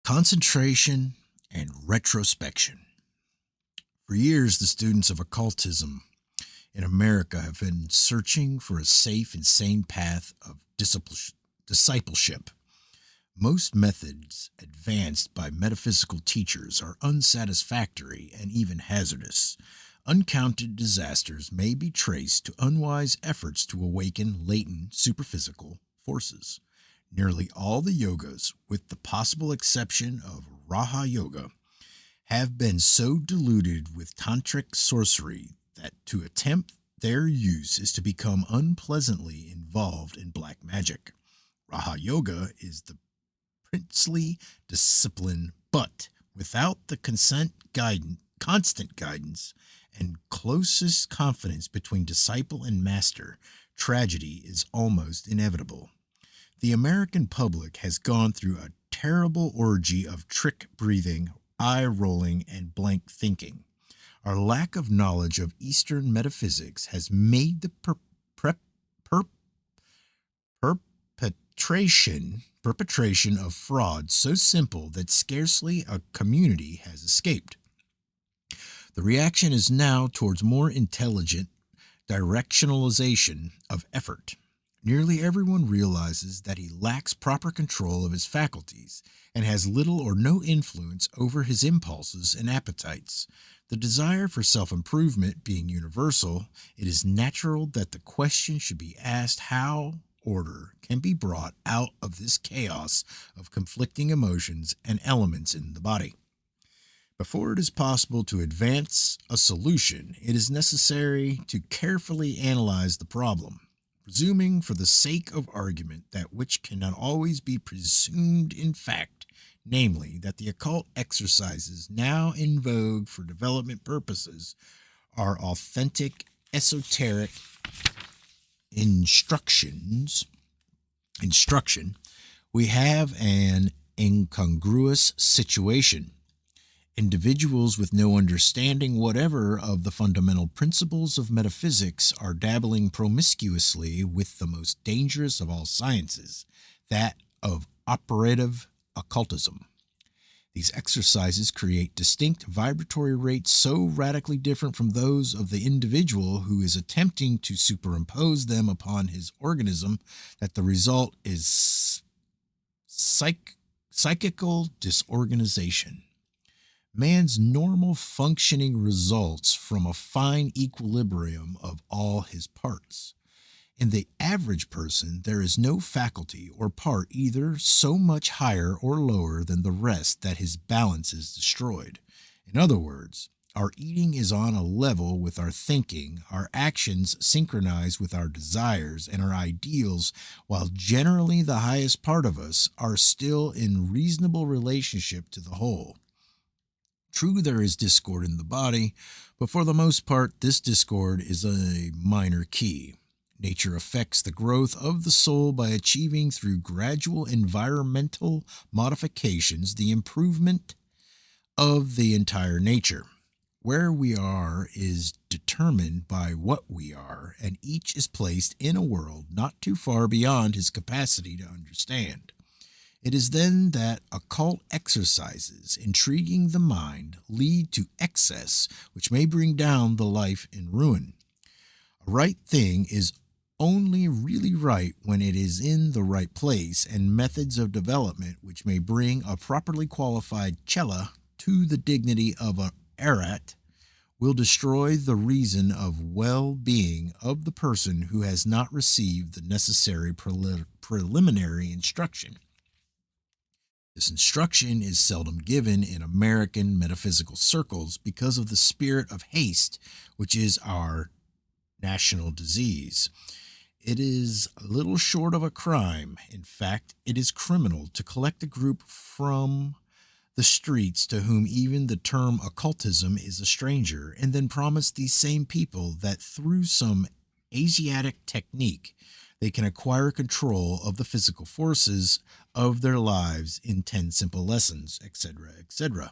Concentration and retrospection. For years, the students of occultism in America have been searching for a safe and sane path of discipleship. Most methods advanced by metaphysical teachers are unsatisfactory and even hazardous. Uncounted disasters may be traced to unwise efforts to awaken latent superphysical forces. Nearly all the yogas, with the possible exception of Raha Yoga, have been so diluted with tantric sorcery that to attempt their use is to become unpleasantly involved in black magic. Raha Yoga is the princely discipline, but without the constant guidance and closest confidence between disciple and master, tragedy is almost inevitable. The American public has gone through a terrible orgy of trick breathing, eye rolling, and blank thinking. Our lack of knowledge of Eastern metaphysics has made the perpetration of fraud so simple that scarcely a community has escaped. The reaction is now towards more intelligent directionalization of effort. Nearly everyone realizes that he lacks proper control of his faculties and has little or no influence over his impulses and appetites. The desire for self-improvement being universal, it is natural that the question should be asked how order can be brought out of this chaos of conflicting emotions and elements in the body. Before it is possible to advance a solution, it is necessary to carefully analyze the problem. Presuming for the sake of argument that which cannot always be presumed in fact, namely that the occult exercises now in vogue for development purposes are authentic esoteric instruction, we have an incongruous situation. Individuals with no understanding whatever of the fundamental principles of metaphysics are dabbling promiscuously with the most dangerous of all sciences, that of operative occultism. These exercises create distinct vibratory rates so radically different from those of the individual who is attempting to superimpose them upon his organism that the result is psychical disorganization. Man's normal functioning results from a fine equilibrium of all his parts. In the average person, there is no faculty or part either so much higher or lower than the rest that his balance is destroyed. In other words, our eating is on a level with our thinking, our actions synchronize with our desires and our ideals, while generally the highest part of us are still in reasonable relationship to the whole. True, there is discord in the body, but for the most part, this discord is a minor key. Nature affects the growth of the soul by achieving through gradual environmental modifications the improvement of the entire nature. Where we are is determined by what we are, and each is placed in a world not too far beyond his capacity to understand. It is then that occult exercises, intriguing the mind, lead to excess, which may bring down the life in ruin. A right thing is only really right when it is in the right place, and methods of development which may bring a properly qualified chela to the dignity of an arat will destroy the reason of well-being of the person who has not received the necessary preliminary instruction. This instruction is seldom given in American metaphysical circles because of the spirit of haste, which is our national disease. It is little short of a crime. In fact, it is criminal to collect a group from the streets to whom even the term occultism is a stranger, and then promise these same people that through some Asiatic technique they can acquire control of the physical forces of their lives in 10 simple lessons, etc., etc.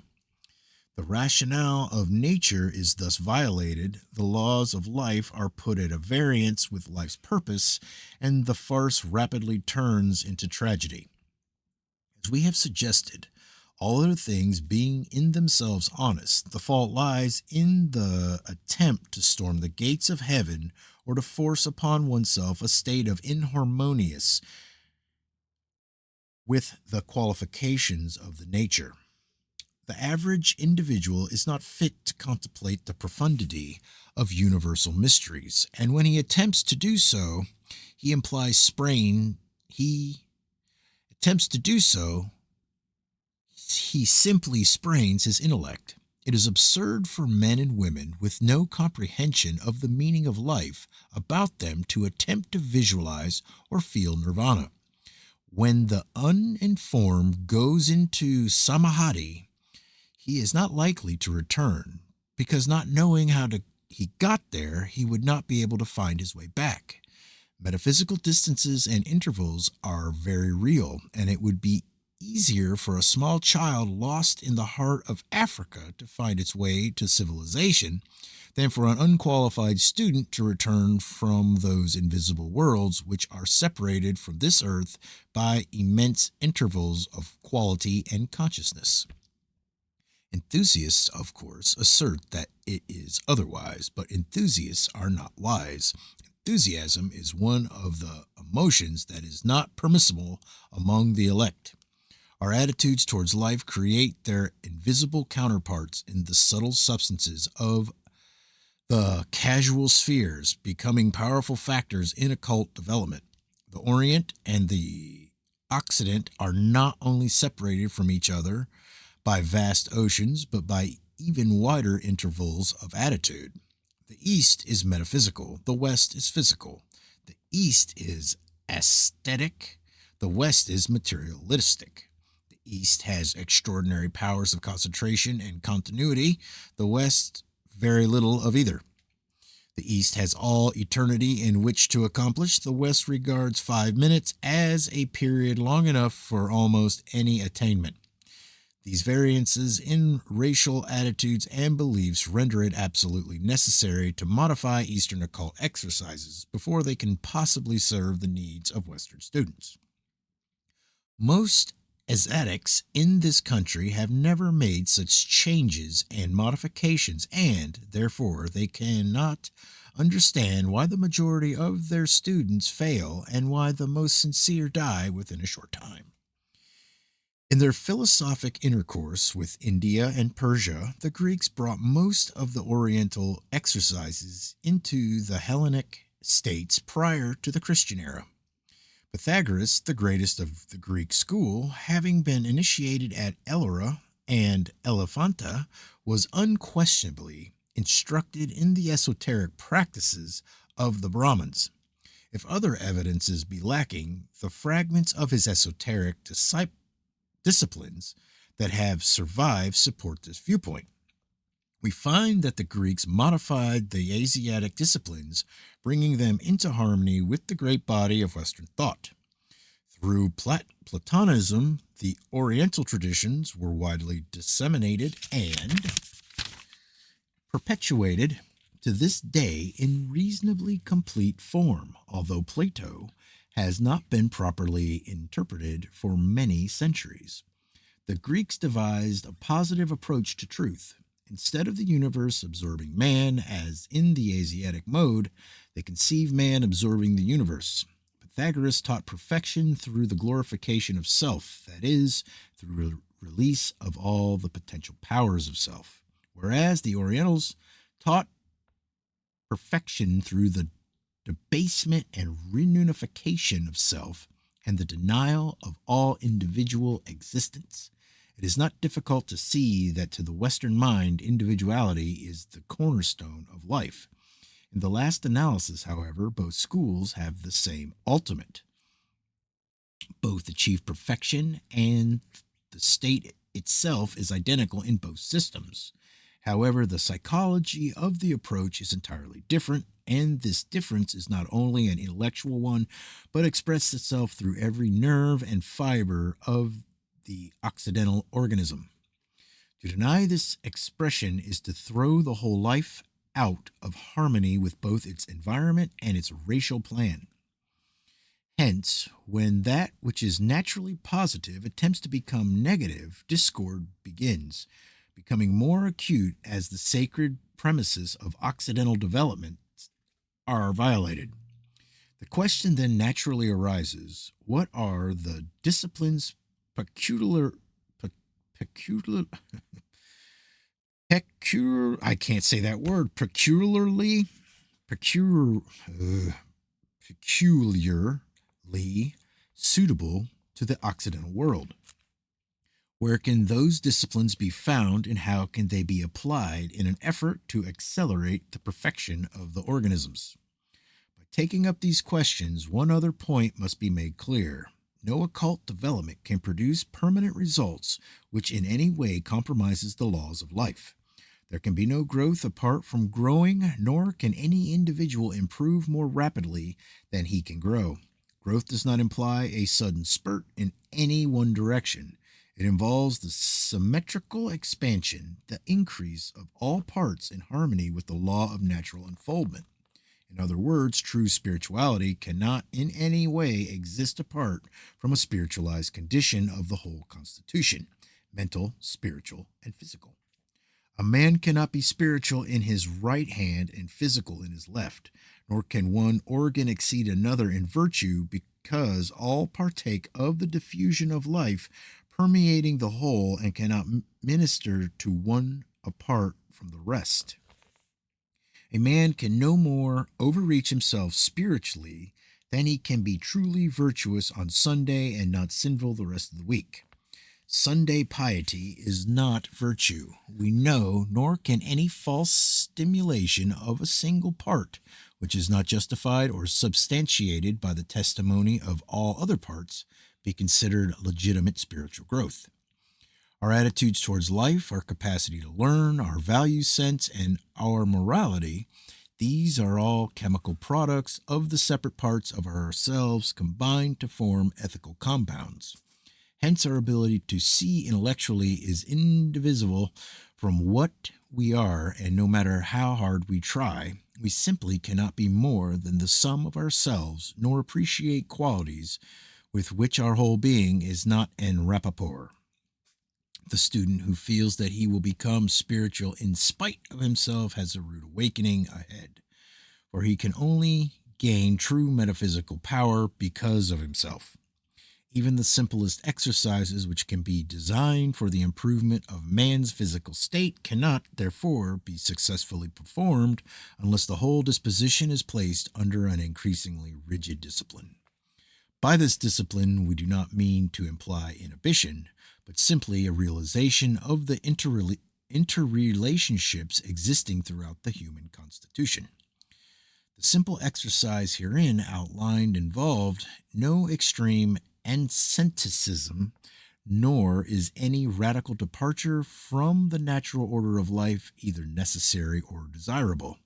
The rationale of nature is thus violated, the laws of life are put at a variance with life's purpose, and the farce rapidly turns into tragedy. As we have suggested, all other things being in themselves honest. The fault lies in the attempt to storm the gates of heaven or to force upon oneself a state of inharmonious with the qualifications of the nature. The average individual is not fit to contemplate the profundity of universal mysteries, and when he attempts to do so, he implies sprain. He attempts to do so, he simply sprains his intellect. It is absurd for men and women with no comprehension of the meaning of life about them to attempt to visualize or feel nirvana. When the uninformed goes into samadhi, he is not likely to return, because not knowing how to he got there, he would not be able to find his way back. Metaphysical distances and intervals are very real, and it would be easier for a small child lost in the heart of Africa to find its way to civilization than for an unqualified student to return from those invisible worlds which are separated from this earth by immense intervals of quality and consciousness. Enthusiasts, of course, assert that it is otherwise, but enthusiasts are not wise. Enthusiasm is one of the emotions that is not permissible among the elect. Our attitudes towards life create their invisible counterparts in the subtle substances of the casual spheres, becoming powerful factors in occult development. The Orient and the Occident are not only separated from each other by vast oceans, but by even wider intervals of attitude. The East is metaphysical, the West is physical. The East is aesthetic, the West is materialistic. The East has extraordinary powers of concentration and continuity, the West very little of either. The East has all eternity in which to accomplish. The West regards 5 minutes as a period long enough for almost any attainment. These variances in racial attitudes and beliefs render it absolutely necessary to modify Eastern occult exercises before they can possibly serve the needs of Western students. Most ascetics in this country have never made such changes and modifications, and therefore they cannot understand why the majority of their students fail and why the most sincere die within a short time. In their philosophic intercourse with India and Persia, the Greeks brought most of the Oriental exercises into the Hellenic states prior to the Christian era. Pythagoras, the greatest of the Greek school, having been initiated at Elora and Elephanta, was unquestionably instructed in the esoteric practices of the Brahmins. If other evidences be lacking, the fragments of his esoteric disciplines that have survived support this viewpoint. We find that the Greeks modified the Asiatic disciplines, bringing them into harmony with the great body of Western thought. Through Platonism, the Oriental traditions were widely disseminated and perpetuated to this day in reasonably complete form, although Plato has not been properly interpreted for many centuries. The Greeks devised a positive approach to truth. Instead of the universe absorbing man, as in the Asiatic mode, they conceive man absorbing the universe. Pythagoras taught perfection through the glorification of self, that is, through release of all the potential powers of self, whereas the Orientals taught perfection through the debasement and reunification of self and the denial of all individual existence. It is not difficult to see that to the Western mind, individuality is the cornerstone of life. In the last analysis, however, both schools have the same ultimate. Both achieve perfection, and the state itself is identical in both systems. However, the psychology of the approach is entirely different, and this difference is not only an intellectual one, but expresses itself through every nerve and fiber of the Occidental organism. To deny this expression is to throw the whole life out of harmony with both its environment and its racial plan. Hence, when that which is naturally positive attempts to become negative, discord begins, becoming more acute as the sacred premises of Occidental development are violated. The question then naturally arises: what are the disciplines peculiar, peculiar, I can't say that word, peculiar, uh, peculiarly suitable to the Occidental world? Where can those disciplines be found and how can they be applied in an effort to accelerate the perfection of the organisms? By taking up these questions, one other point must be made clear. No occult development can produce permanent results which in any way compromises the laws of life. There can be no growth apart from growing, nor can any individual improve more rapidly than he can grow. Growth does not imply a sudden spurt in any one direction. It involves the symmetrical expansion, the increase of all parts in harmony with the law of natural unfoldment. In other words, true spirituality cannot in any way exist apart from a spiritualized condition of the whole constitution, mental, spiritual, and physical. A man cannot be spiritual in his right hand and physical in his left, nor can one organ exceed another in virtue, because all partake of the diffusion of life permeating the whole and cannot minister to one apart from the rest. A man can no more overreach himself spiritually than he can be truly virtuous on Sunday and not sinful the rest of the week. Sunday piety is not virtue. We know, nor can any false stimulation of a single part, which is not justified or substantiated by the testimony of all other parts, be considered legitimate spiritual growth. Our attitudes towards life, our capacity to learn, our value sense, and our morality, these are all chemical products of the separate parts of ourselves combined to form ethical compounds. Hence, our ability to see intellectually is indivisible from what we are, and no matter how hard we try, we simply cannot be more than the sum of ourselves, nor appreciate qualities with which our whole being is not en rapport. The student who feels that he will become spiritual in spite of himself has a rude awakening ahead, for he can only gain true metaphysical power because of himself. Even the simplest exercises which can be designed for the improvement of man's physical state cannot, therefore, be successfully performed unless the whole disposition is placed under an increasingly rigid discipline. By this discipline, we do not mean to imply inhibition, but simply a realization of the interrelationships existing throughout the human constitution. The simple exercise herein outlined involved no extreme asceticism, nor is any radical departure from the natural order of life either necessary or desirable.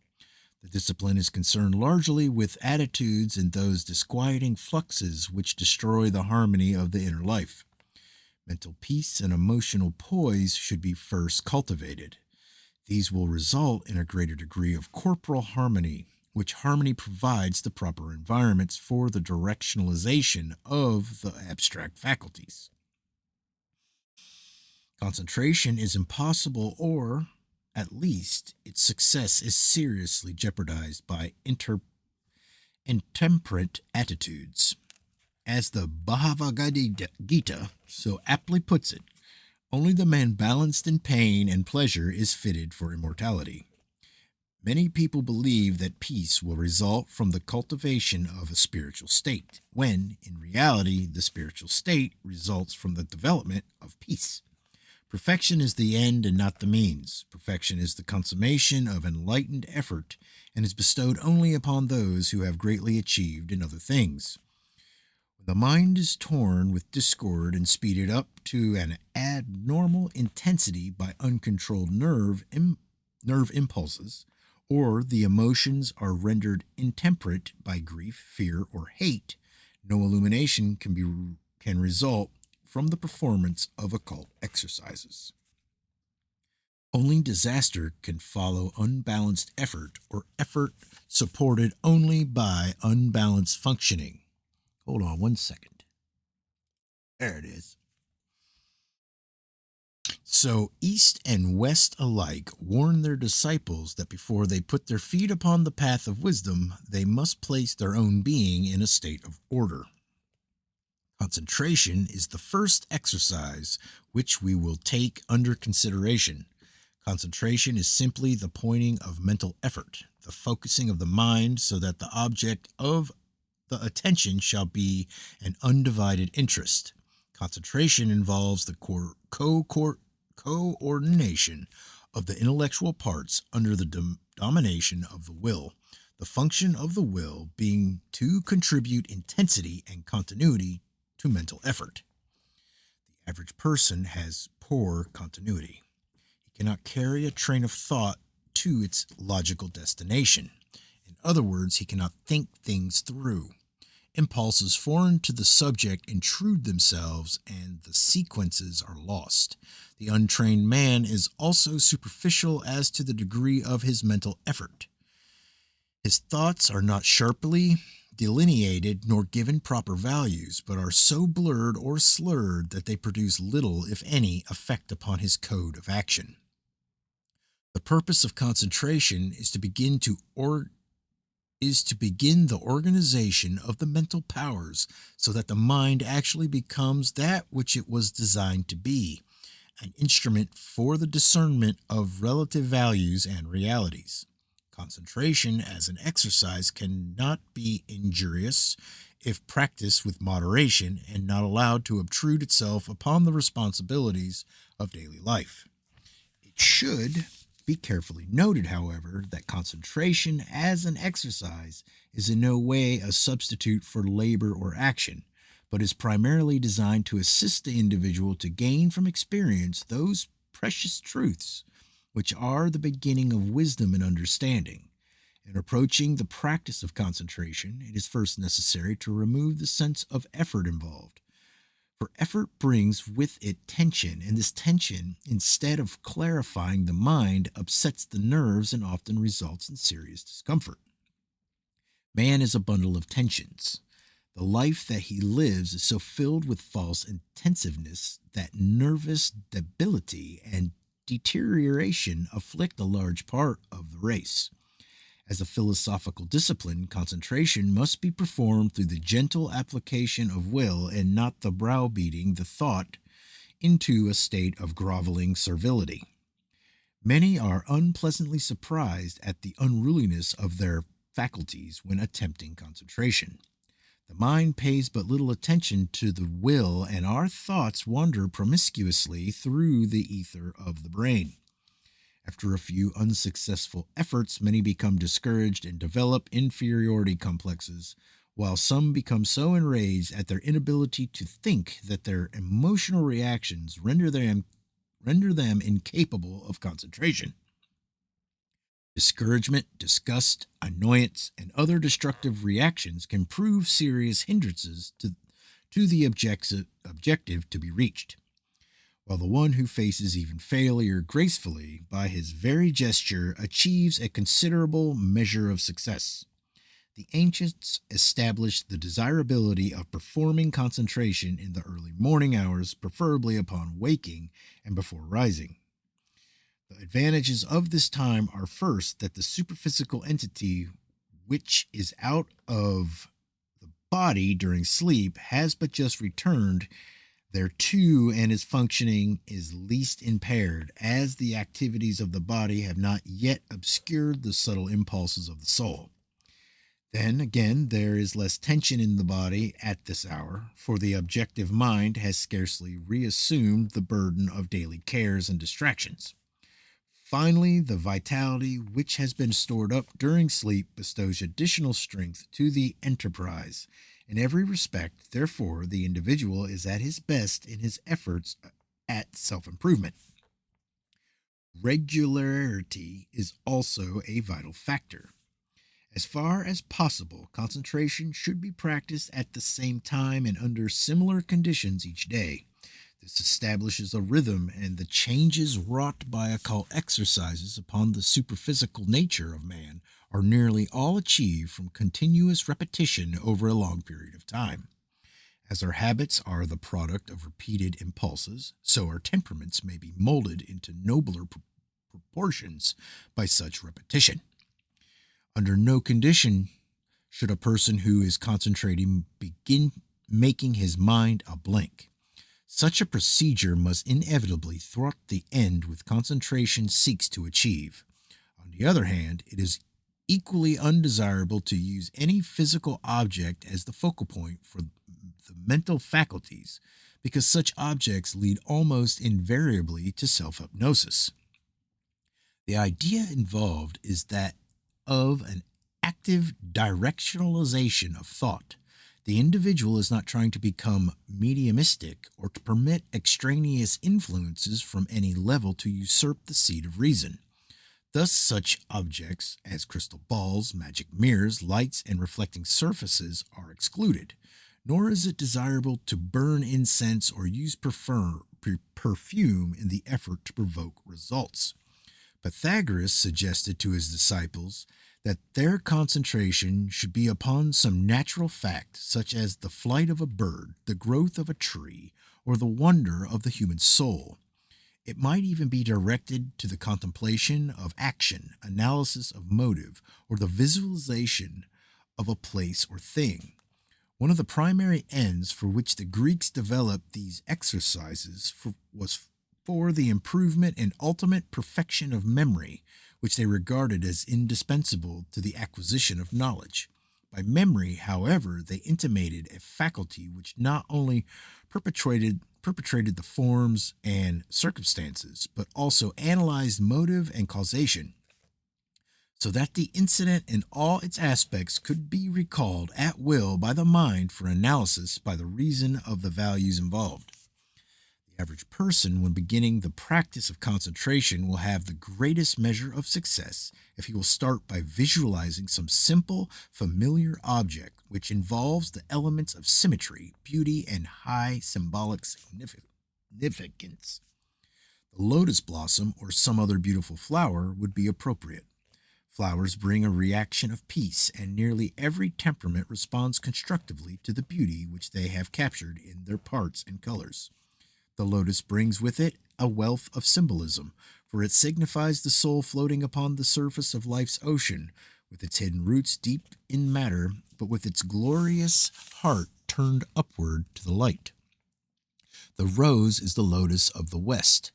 The discipline is concerned largely with attitudes and those disquieting fluxes which destroy the harmony of the inner life. Mental peace and emotional poise should be first cultivated. These will result in a greater degree of corporal harmony, which harmony provides the proper environments for the directionalization of the abstract faculties. Concentration is impossible, or at least its success is seriously jeopardized by intemperate attitudes. As the Bhagavad Gita so aptly puts it, only the man balanced in pain and pleasure is fitted for immortality. Many people believe that peace will result from the cultivation of a spiritual state, when, in reality, the spiritual state results from the development of peace. Perfection is the end and not the means. Perfection is the consummation of enlightened effort and is bestowed only upon those who have greatly achieved in other things. When the mind is torn with discord and speeded up to an abnormal intensity by uncontrolled nerve impulses, or the emotions are rendered intemperate by grief, fear, or hate, no illumination can result from the performance of occult exercises. Only disaster can follow unbalanced effort, or effort supported only by unbalanced functioning. Hold on 1 second. There it is. So, East and West alike warn their disciples that before they put their feet upon the path of wisdom, they must place their own being in a state of order. Concentration is the first exercise which we will take under consideration. Concentration is simply the pointing of mental effort, the focusing of the mind so that the object of the attention shall be an undivided interest. Concentration involves the coordination of the intellectual parts under the domination of the will. The function of the will being to contribute intensity and continuity to mental effort. The average person has poor continuity. He cannot carry a train of thought to its logical destination. In other words, he cannot think things through. Impulses foreign to the subject intrude themselves and the sequences are lost. The untrained man is also superficial as to the degree of his mental effort. His thoughts are not sharply delineated nor given proper values, but are so blurred or slurred that they produce little, if any, effect upon his code of action. The purpose of concentration is to begin the organization of the mental powers so that the mind actually becomes that which it was designed to be, an instrument for the discernment of relative values and realities. Concentration as an exercise cannot be injurious if practiced with moderation and not allowed to obtrude itself upon the responsibilities of daily life. It should be carefully noted, however, that concentration as an exercise is in no way a substitute for labor or action, but is primarily designed to assist the individual to gain from experience those precious truths which are the beginning of wisdom and understanding. In approaching the practice of concentration, it is first necessary to remove the sense of effort involved. For effort brings with it tension, and this tension, instead of clarifying the mind, upsets the nerves and often results in serious discomfort. Man is a bundle of tensions. The life that he lives is so filled with false intensiveness that nervous debility and deterioration afflict a large part of the race. As a philosophical discipline, concentration must be performed through the gentle application of will and not the browbeating the thought into a state of groveling servility. Many are unpleasantly surprised at the unruliness of their faculties when attempting concentration. The mind pays but little attention to the will, and our thoughts wander promiscuously through the ether of the brain. After a few unsuccessful efforts, many become discouraged and develop inferiority complexes, while some become so enraged at their inability to think that their emotional reactions render them incapable of concentration. Discouragement, disgust, annoyance, and other destructive reactions can prove serious hindrances to the objective to be reached. While the one who faces even failure gracefully by his very gesture achieves a considerable measure of success. The ancients established the desirability of performing concentration in the early morning hours, preferably upon waking and before rising. The advantages of this time are first that the superphysical entity which is out of the body during sleep has but just returned thereto and its functioning is least impaired, as the activities of the body have not yet obscured the subtle impulses of the soul. Then again, there is less tension in the body at this hour, for the objective mind has scarcely reassumed the burden of daily cares and distractions. Finally, the vitality which has been stored up during sleep bestows additional strength to the enterprise. In every respect, therefore, the individual is at his best in his efforts at self improvement. Regularity is also a vital factor. As far as possible, concentration should be practiced at the same time and under similar conditions each day. This establishes a rhythm, and the changes wrought by occult exercises upon the superphysical nature of man are nearly all achieved from continuous repetition over a long period of time. As our habits are the product of repeated impulses, so our temperaments may be molded into nobler proportions by such repetition. Under no condition should a person who is concentrating begin making his mind a blank. Such a procedure must inevitably thwart the end which concentration seeks to achieve. On the other hand, it is equally undesirable to use any physical object as the focal point for the mental faculties, because such objects lead almost invariably to self hypnosis. The idea involved is that of an active directionalization of thought. The individual is not trying to become mediumistic or to permit extraneous influences from any level to usurp the seat of reason. Thus, such objects as crystal balls, magic mirrors, lights, and reflecting surfaces are excluded. Nor is it desirable to burn incense or use perfume in the effort to provoke results. Pythagoras suggested to his disciples that their concentration should be upon some natural fact, such as the flight of a bird, the growth of a tree, or the wonder of the human soul. It might even be directed to the contemplation of action, analysis of motive, or the visualization of a place or thing. One of the primary ends for which the Greeks developed these exercises was for the improvement and ultimate perfection of memory, which they regarded as indispensable to the acquisition of knowledge. By memory, however, they intimated a faculty which not only perpetrated the forms and circumstances, but also analyzed motive and causation, so that the incident in all its aspects could be recalled at will by the mind for analysis by the reason of the values involved. The average person, when beginning the practice of concentration, will have the greatest measure of success if he will start by visualizing some simple, familiar object which involves the elements of symmetry, beauty, and high symbolic significance. The lotus blossom or some other beautiful flower would be appropriate. Flowers bring a reaction of peace, and nearly every temperament responds constructively to the beauty which they have captured in their parts and colors. The lotus brings with it a wealth of symbolism, for it signifies the soul floating upon the surface of life's ocean, with its hidden roots deep in matter, but with its glorious heart turned upward to the light. The rose is the lotus of the West,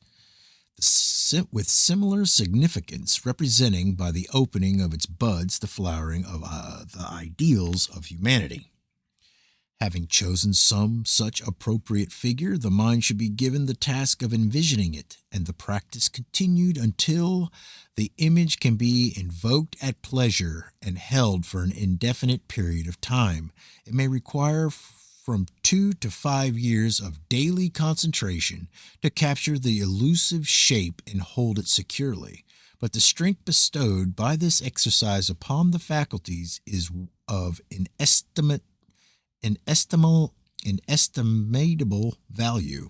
with similar significance, representing by the opening of its buds the flowering of the ideals of humanity. Having chosen some such appropriate figure, the mind should be given the task of envisioning it, and the practice continued until the image can be invoked at pleasure and held for an indefinite period of time. It may require from 2 to 5 years of daily concentration to capture the elusive shape and hold it securely. But the strength bestowed by this exercise upon the faculties is of inestimable value.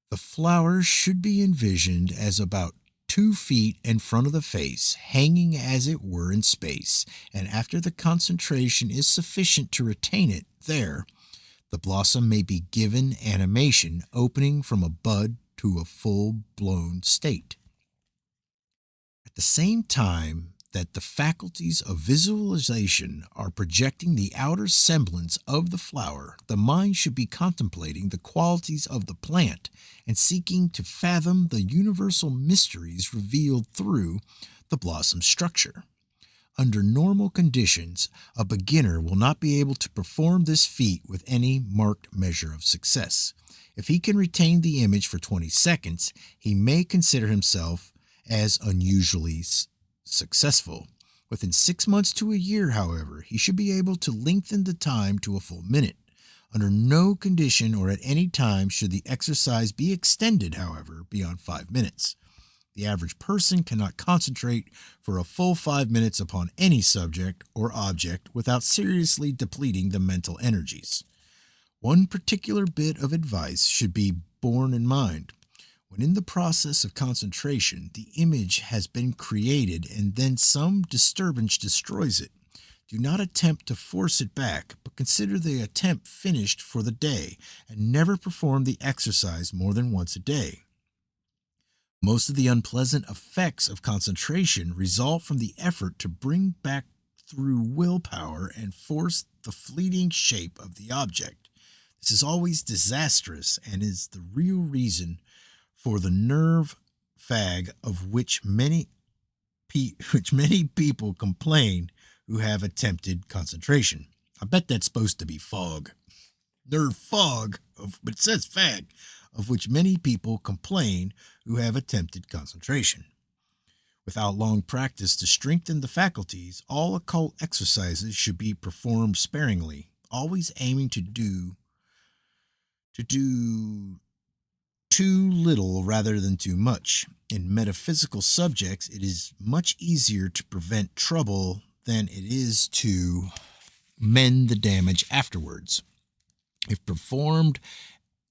The flower should be envisioned as about 2 feet in front of the face, hanging as it were in space, and after the concentration is sufficient to retain it there, the blossom may be given animation, opening from a bud to a full-blown state. At the same time that the faculties of visualization are projecting the outer semblance of the flower, the mind should be contemplating the qualities of the plant and seeking to fathom the universal mysteries revealed through the blossom structure. Under normal conditions, a beginner will not be able to perform this feat with any marked measure of success. If he can retain the image for 20 seconds, he may consider himself as unusually successful. Within 6 months to a year, however, he should be able to lengthen the time to a full minute. Under no condition or at any time should the exercise be extended, however, beyond 5 minutes. The average person cannot concentrate for a full 5 minutes upon any subject or object without seriously depleting the mental energies. One particular bit of advice should be borne in mind. When in the process of concentration, the image has been created and then some disturbance destroys it, Do not attempt to force it back, but consider the attempt finished for the day and never perform the exercise more than once a day. Most of the unpleasant effects of concentration result from the effort to bring back through willpower and force the fleeting shape of the object. This is always disastrous and is the real reason for the nerve fag of which many people complain who have attempted concentration. I bet that's supposed to be fog. Nerve fog, but it says fag, of which many people complain who have attempted concentration. Without long practice to strengthen the faculties, all occult exercises should be performed sparingly, always aiming to do too little rather than too much. In metaphysical subjects, it is much easier to prevent trouble than it is to mend the damage afterwards. If performed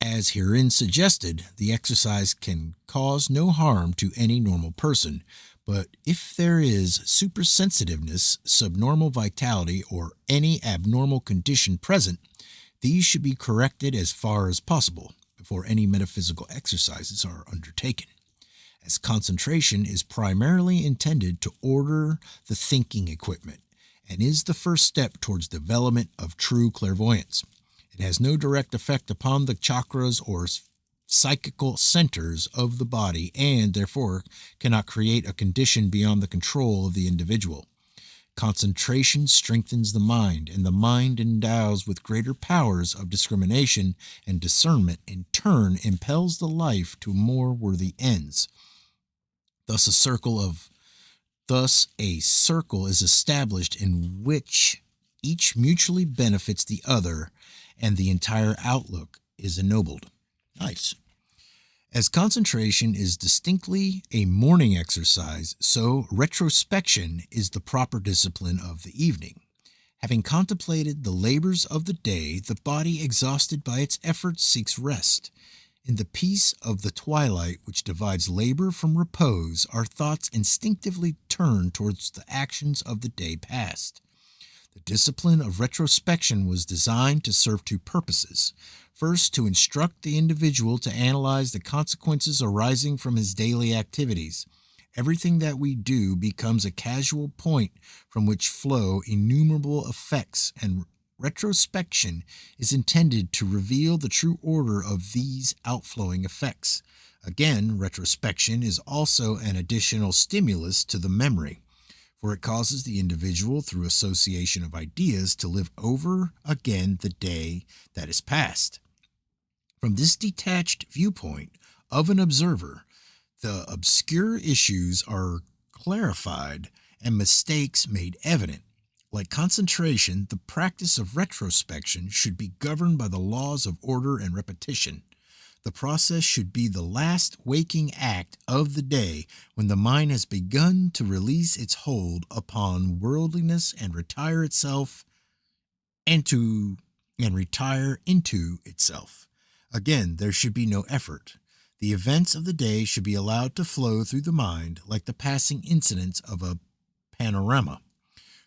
as herein suggested, the exercise can cause no harm to any normal person, but if there is supersensitiveness, subnormal vitality, or any abnormal condition present, these should be corrected as far as possible before any metaphysical exercises are undertaken, as concentration is primarily intended to order the thinking equipment and is the first step towards development of true clairvoyance. It has no direct effect upon the chakras or psychical centers of the body and, therefore, cannot create a condition beyond the control of the individual. Concentration strengthens the mind, and the mind endows with greater powers of discrimination and discernment, in turn impels the life to more worthy ends. Thus a circle is established in which each mutually benefits the other, and the entire outlook is ennobled. Nice. As concentration is distinctly a morning exercise, so retrospection is the proper discipline of the evening. Having contemplated the labors of the day, the body, exhausted by its efforts, seeks rest. In the peace of the twilight, which divides labor from repose, our thoughts instinctively turn towards the actions of the day past. The discipline of retrospection was designed to serve two purposes. First, to instruct the individual to analyze the consequences arising from his daily activities. Everything that we do becomes a causal point from which flow innumerable effects, and retrospection is intended to reveal the true order of these outflowing effects. Again, retrospection is also an additional stimulus to the memory, for it causes the individual, through association of ideas, to live over again the day that is past. From this detached viewpoint of an observer, the obscure issues are clarified and mistakes made evident. Like concentration, the practice of retrospection should be governed by the laws of order and repetition. The process should be the last waking act of the day, when the mind has begun to release its hold upon worldliness and retire into itself. Again, there should be no effort. The events of the day should be allowed to flow through the mind like the passing incidents of a panorama.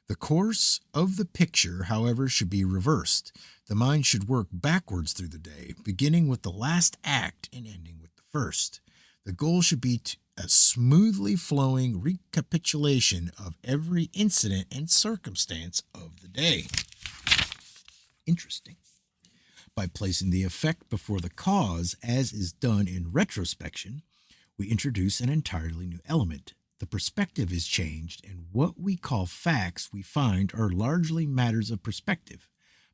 The course of the picture, however, should be reversed. The mind should work backwards through the day, beginning with the last act and ending with the first. The goal should be a smoothly flowing recapitulation of every incident and circumstance of the day. Interesting. By placing the effect before the cause, as is done in retrospection, we introduce an entirely new element. The perspective is changed, and what we call facts we find are largely matters of perspective.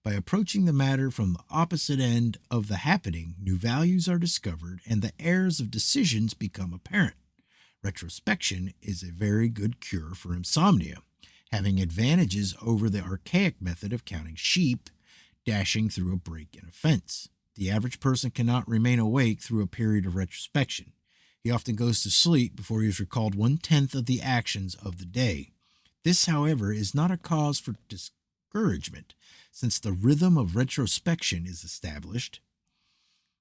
By approaching the matter from the opposite end of the happening, new values are discovered and the errors of decisions become apparent. Retrospection is a very good cure for insomnia, having advantages over the archaic method of counting sheep dashing through a break in a fence. The average person cannot remain awake through a period of retrospection. He often goes to sleep before he has recalled 1/10 of the actions of the day. This, however, is not a cause for discouragement. Since the rhythm of retrospection is established,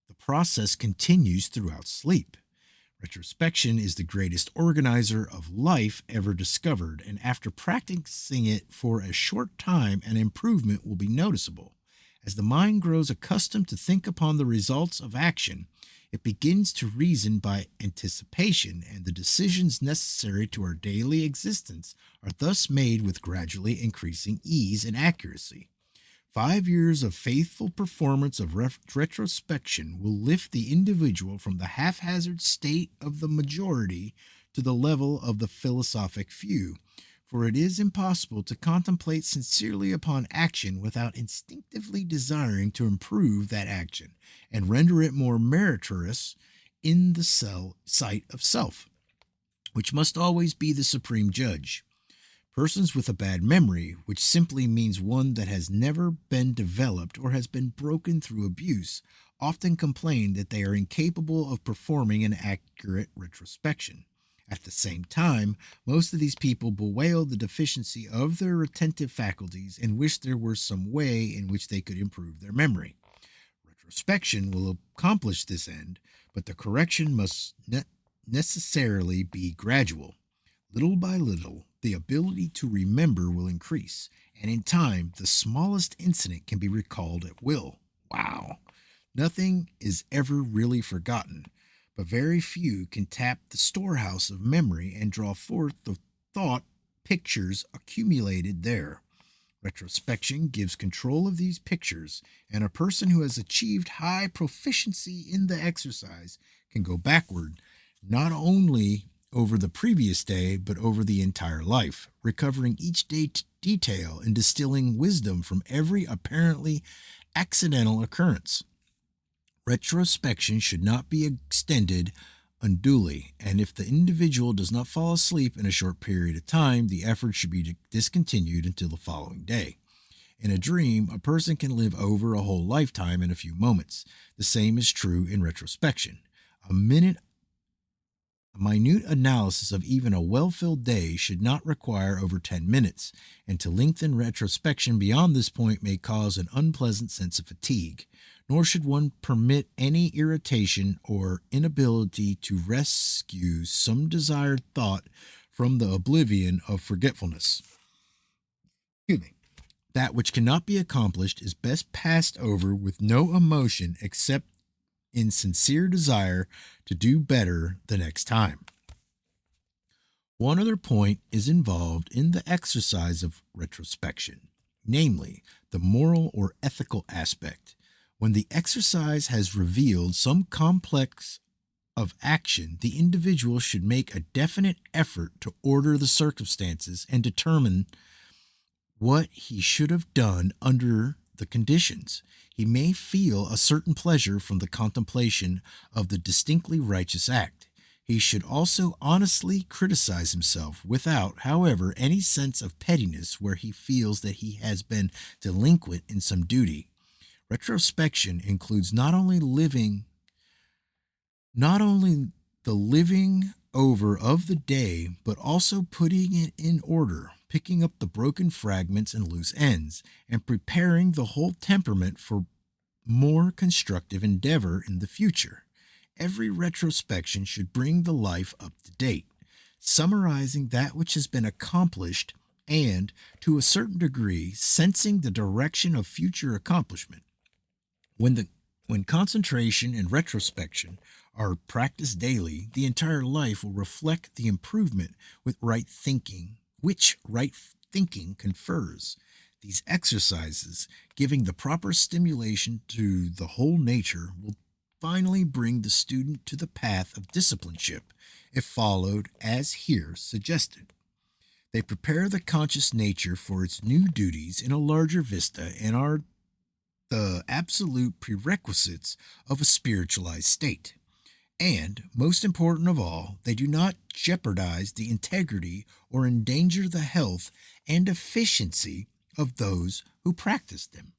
the process continues throughout sleep. Retrospection is the greatest organizer of life ever discovered, and after practicing it for a short time, an improvement will be noticeable. As the mind grows accustomed to think upon the results of action, it begins to reason by anticipation, and the decisions necessary to our daily existence are thus made with gradually increasing ease and accuracy. 5 years of faithful performance of retrospection will lift the individual from the haphazard state of the majority to the level of the philosophic few. For it is impossible to contemplate sincerely upon action without instinctively desiring to improve that action and render it more meritorious in the sight of self, which must always be the supreme judge. Persons with a bad memory, which simply means one that has never been developed or has been broken through abuse, often complain that they are incapable of performing an accurate retrospection. At the same time, most of these people bewail the deficiency of their retentive faculties and wish there were some way in which they could improve their memory. Retrospection will accomplish this end, but the correction must necessarily be gradual. Little by little, the ability to remember will increase, and in time, the smallest incident can be recalled at will. Wow! Nothing is ever really forgotten, but very few can tap the storehouse of memory and draw forth the thought pictures accumulated there. Retrospection gives control of these pictures, and a person who has achieved high proficiency in the exercise can go backward, not only over the previous day, but over the entire life, recovering each detail and distilling wisdom from every apparently accidental occurrence. Retrospection should not be extended unduly, and if the individual does not fall asleep in a short period of time, the effort should be discontinued until the following day. In a dream, a person can live over a whole lifetime in a few moments. The same is true in retrospection. A minute analysis of even a well-filled day should not require over 10 minutes, and to lengthen retrospection beyond this point may cause an unpleasant sense of fatigue. Nor should one permit any irritation or inability to rescue some desired thought from the oblivion of forgetfulness. Excuse me. That which cannot be accomplished is best passed over with no emotion except in sincere desire to do better the next time. One other point is involved in the exercise of retrospection, namely the moral or ethical aspect. When the exercise has revealed some complex of action, the individual should make a definite effort to order the circumstances and determine what he should have done under the conditions. He may feel a certain pleasure from the contemplation of the distinctly righteous act. He should also honestly criticize himself without, however, any sense of pettiness where he feels that he has been delinquent in some duty. Retrospection includes not only the living over of the day, but also putting it in order, picking up the broken fragments and loose ends, and preparing the whole temperament for more constructive endeavor in the future. Every retrospection should bring the life up to date, summarizing that which has been accomplished and, to a certain degree, sensing the direction of future accomplishment. When concentration and retrospection are practiced daily, the entire life will reflect the improvement which right thinking confers. These exercises, giving the proper stimulation to the whole nature, will finally bring the student to the path of discipleship, if followed as here suggested. They prepare the conscious nature for its new duties in a larger vista and are the absolute prerequisites of a spiritualized state. And, most important of all, they do not jeopardize the integrity or endanger the health and efficiency of those who practice them.